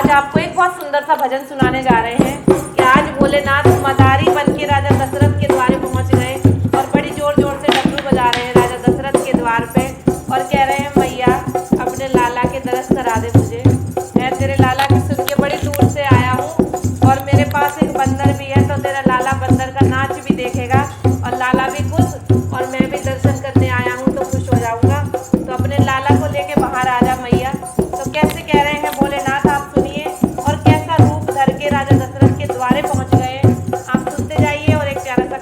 आज आपको एक बहुत सुंदर सा भजन सुनाने जा रहे हैं कि आज भोलेनाथ मदारी बन के राजा दशरथ के द्वार पहुंच गए और बड़ी जोर जोर से डमरू बजा रहे हैं राजा दशरथ के द्वार पे और कह रहे हैं मैया अपने लाला के दरस करा दे मुझे। मैं तेरे लाला की सुन के बड़ी दूर से आया हूँ और मेरे पास एक बंदर भी है, तो तेरा लाला बंदर का नाच भी देखेगा और लाला भी खुश और मैं भी दर्शन करने आया हूँ तो खुश हो जाऊँगा। तो अपने लाला को लेके बाहर आ जा मैया। तो कैसे कह रहे हैं भोलेनाथ आप सुनिए और कैसा रूप धर के राजा दशरथ के द्वारे पहुँच गए आप सुनते जाइए और एक प्यारा सा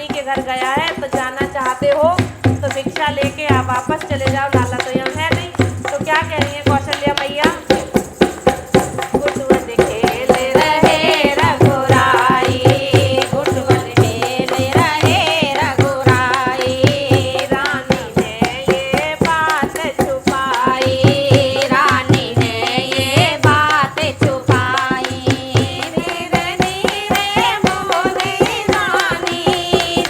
नानी के घर गया है, तो जाना चाहते हो तो भिक्षा लेके आप वापस चले जाओ, लाला तो यहाँ है नहीं। तो क्या कह रही है कौशल्या मैया? गुटवन खेल रहे रघुराई, गुटवन खेल रहे रघुराई, रानी ने ये बात छुपाई, रानी ने ये बात छुपाई, धीरे धीरे बोली रानी,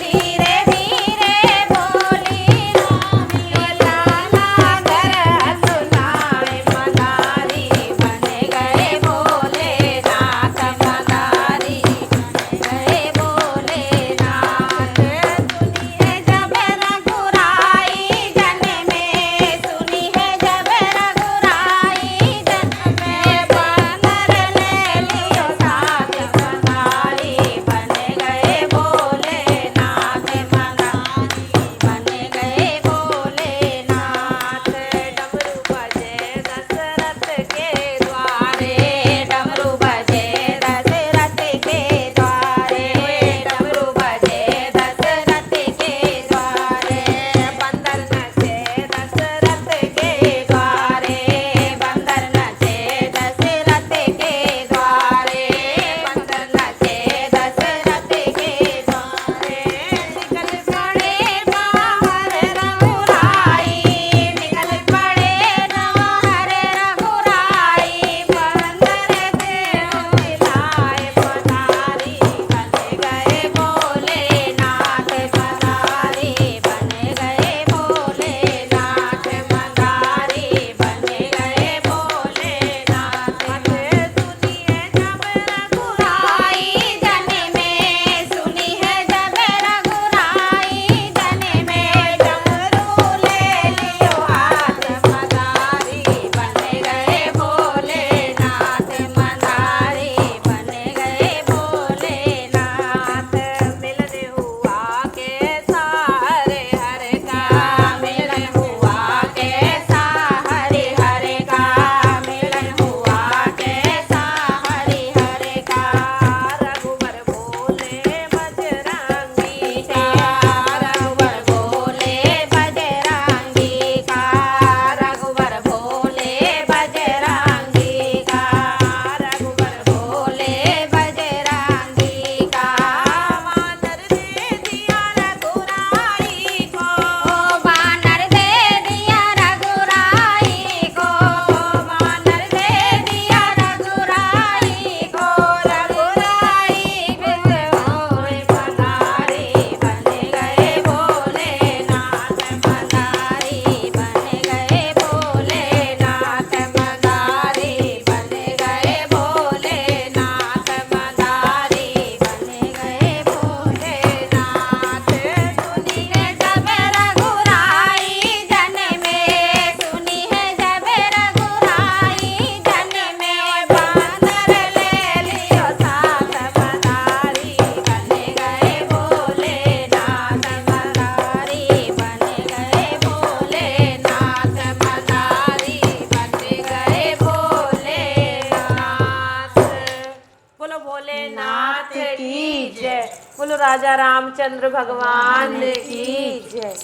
धीरे धीरे बोली रानी, लाला घर सुनाए मदारी, बन गए भोलेनाथ, मदारी बन गए भोलेनाथ। सुनिए जब रघुराई जन में, सुनिए जब रघुराई जन में, बानर ले लियो साथ मदारी, बन गए भोलेनाथ, मदारी बन गए भोलेनाथ। डमरू बजे दशरथ के द्वारे, डमरू बजे दशरथ के द्वारे, डमरू बजे दशरथ के द्वारे, बंदर नचे दशरथ के द्वारे, बंदर नचे दशरथ के द्वारे, बंदर नचे दशरथ के द्वारे। निकल पड़े बाहर रघुराई, निकल पड़े बाहर रघुराई, बंदर देव मिलाए मदारी, बन गए भोलेनाथ, मदारी बन गए भोलेनाथ, मदारी बन गए भोलेनाथ। सुनिए जब रघुराई जन में, सुनिए जब रघुराई जन में, डमरू ले लियो हाथ मदारी, बन गए भोलेनाथ, मदारी बन गए भोलेनाथ। मिलन हुआ कैसा हरे हर का, मिलन हुआ कैसा हरे हर का, मिलन हुआ कैसा हरे हर का, रघुवर बोले बजरंगी का, रघुवर बोले बजरंगी का, रघुवर बोले बजरंगी का, रघुवर बोले बजरंगी का। वानर दे दिया रघुराई को, वानर दे दिया रघुराई को, वानर दे दिया रघुराई को, रघुराई बिन होए मदारी, बन गए भोलेनाथ, मदारी बन गए भोलेनाथ, मदारी बन गए भोलेनाथ, मदारी बन गए भोलेनाथ। सुनिए जब रघुराई जन में, सुनिए जब रघुराई जन में, बानर ले लियो साथ मदारी, बन गए भोलेनाथ, मदारी बन गए भोलेनाथ, मदारी बन गए भोलेनाथ। बोलो भोलेनाथ की जय, बोलो राजा रामचंद्र भगवान की जय।